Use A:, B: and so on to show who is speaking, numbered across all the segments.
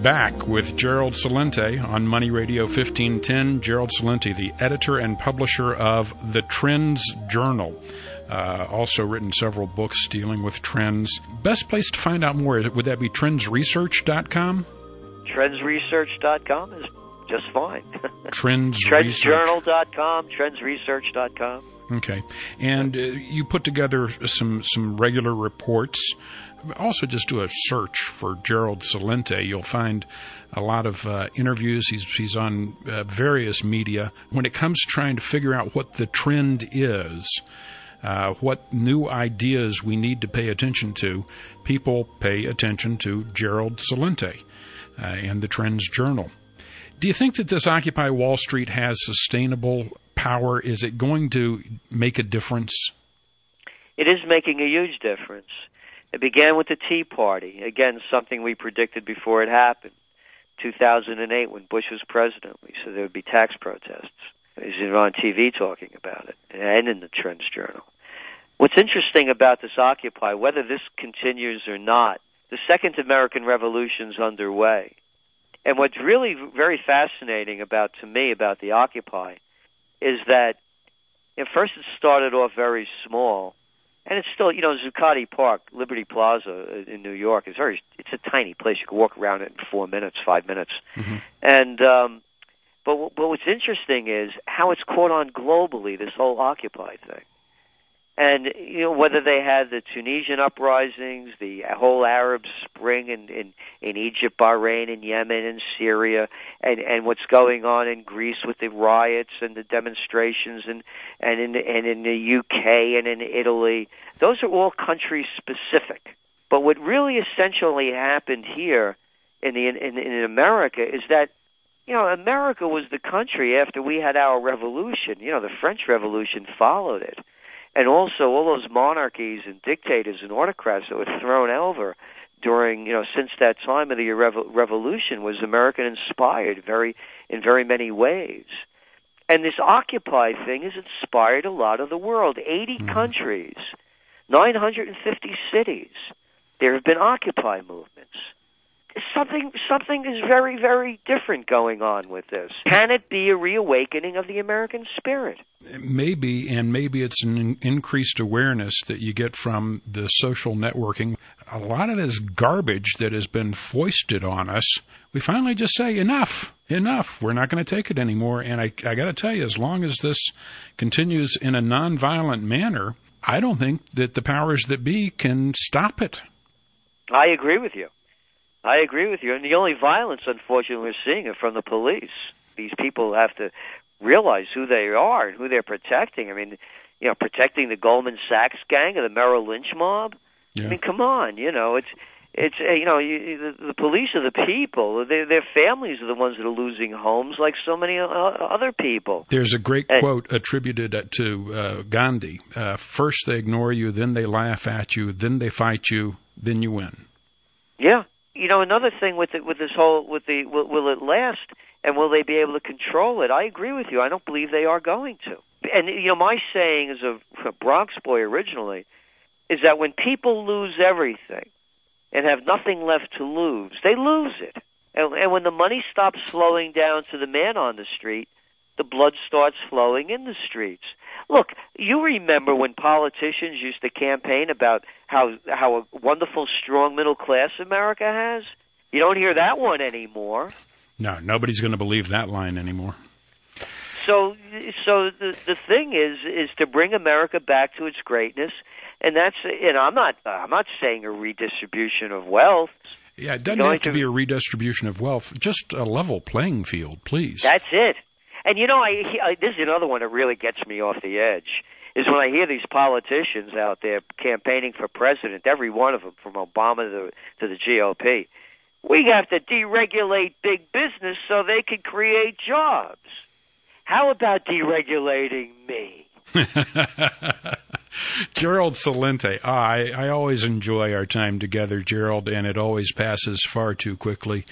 A: back with Gerald Celente on Money Radio 1510. Gerald Celente, the editor and publisher of The Trends Journal. Also written several books dealing with trends. Best place to find out more, would that be trendsresearch.com?
B: Trendsresearch.com is just fine.
A: Trendsjournal.com,
B: trendsresearch.com.
A: Okay. And you put together some regular reports. Also, just do a search for Gerald Celente. You'll find a lot of interviews. He's on various media. When it comes to trying to figure out what the trend is, what new ideas we need to pay attention to, people pay attention to Gerald Celente and the Trends Journal. Do you think that this Occupy Wall Street has sustainable power? Is it going to make a difference?
B: It is making a huge difference. It began with the Tea Party. Again, something we predicted before it happened. 2008, when Bush was president, we said there would be tax protests. He's on TV talking about it, and in the Trends Journal. What's interesting about this Occupy, whether this continues or not, the Second American Revolution's underway. And what's really very fascinating to me about the Occupy is that at first it started off very small, and it's still, Zuccotti Park, Liberty Plaza in New York it's a tiny place. You can walk around it in 4 minutes, 5 minutes. Mm-hmm. And but what's interesting is how it's caught on globally, this whole Occupy thing. And, whether they had the Tunisian uprisings, the whole Arab Spring in Egypt, Bahrain, and Yemen, and Syria, and what's going on in Greece with the riots and the demonstrations, and in the UK and in Italy, those are all country-specific. But what really essentially happened here in America is that, America was the country after we had our revolution. The French Revolution followed it. And also all those monarchies and dictators and autocrats that were thrown over during, since that time of the revolution was American-inspired in very many ways. And this Occupy thing has inspired a lot of the world. 80 countries, 950 cities. There have been Occupy movements. Something is very, very different going on with this. Can it be a reawakening of the American spirit?
A: Maybe, and maybe it's an increased awareness that you get from the social networking. A lot of this garbage that has been foisted on us, we finally just say, enough. We're not going to take it anymore. And I got to tell you, as long as this continues in a nonviolent manner, I don't think that the powers that be can stop it.
B: I agree with you. And the only violence, unfortunately, we're seeing is from the police. These people have to realize who they are and who they're protecting. I mean, protecting the Goldman Sachs gang or the Merrill Lynch mob. Yeah. I mean, come on, the police are the people. Their families are the ones that are losing homes, like so many other people.
A: There's a great quote attributed to Gandhi: "First they ignore you, then they laugh at you, then they fight you, then you win."
B: Yeah. Another thing with this whole, will it last, and will they be able to control it? I agree with you. I don't believe they are going to. And, my saying as a Bronx boy originally is that when people lose everything and have nothing left to lose, they lose it. And when the money stops flowing down to the man on the street, the blood starts flowing in the streets. Look, you remember when politicians used to campaign about how a wonderful, strong middle class America has? You don't hear that one anymore.
A: No, nobody's going to believe that line anymore.
B: So the thing is to bring America back to its greatness, and that's. And I'm not saying a redistribution of wealth.
A: Yeah, it doesn't have to be a redistribution of wealth. Just a level playing field, please.
B: That's it. And this is another one that really gets me off the edge, is when I hear these politicians out there campaigning for president, every one of them, from Obama to the GOP. We have to deregulate big business so they can create jobs. How about deregulating me?
A: Gerald Celente. I always enjoy our time together, Gerald, and it always passes far too quickly.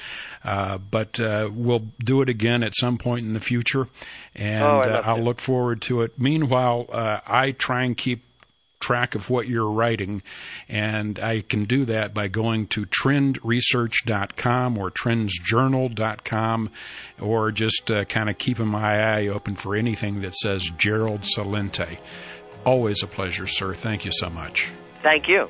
A: But we'll do it again at some point in the future, and I'll look forward to it. Meanwhile, I try and keep track of what you're writing, and I can do that by going to trendresearch.com or trendsjournal.com, or just kind of keeping my eye open for anything that says Gerald Celente. Always a pleasure, sir. Thank you so much.
B: Thank you.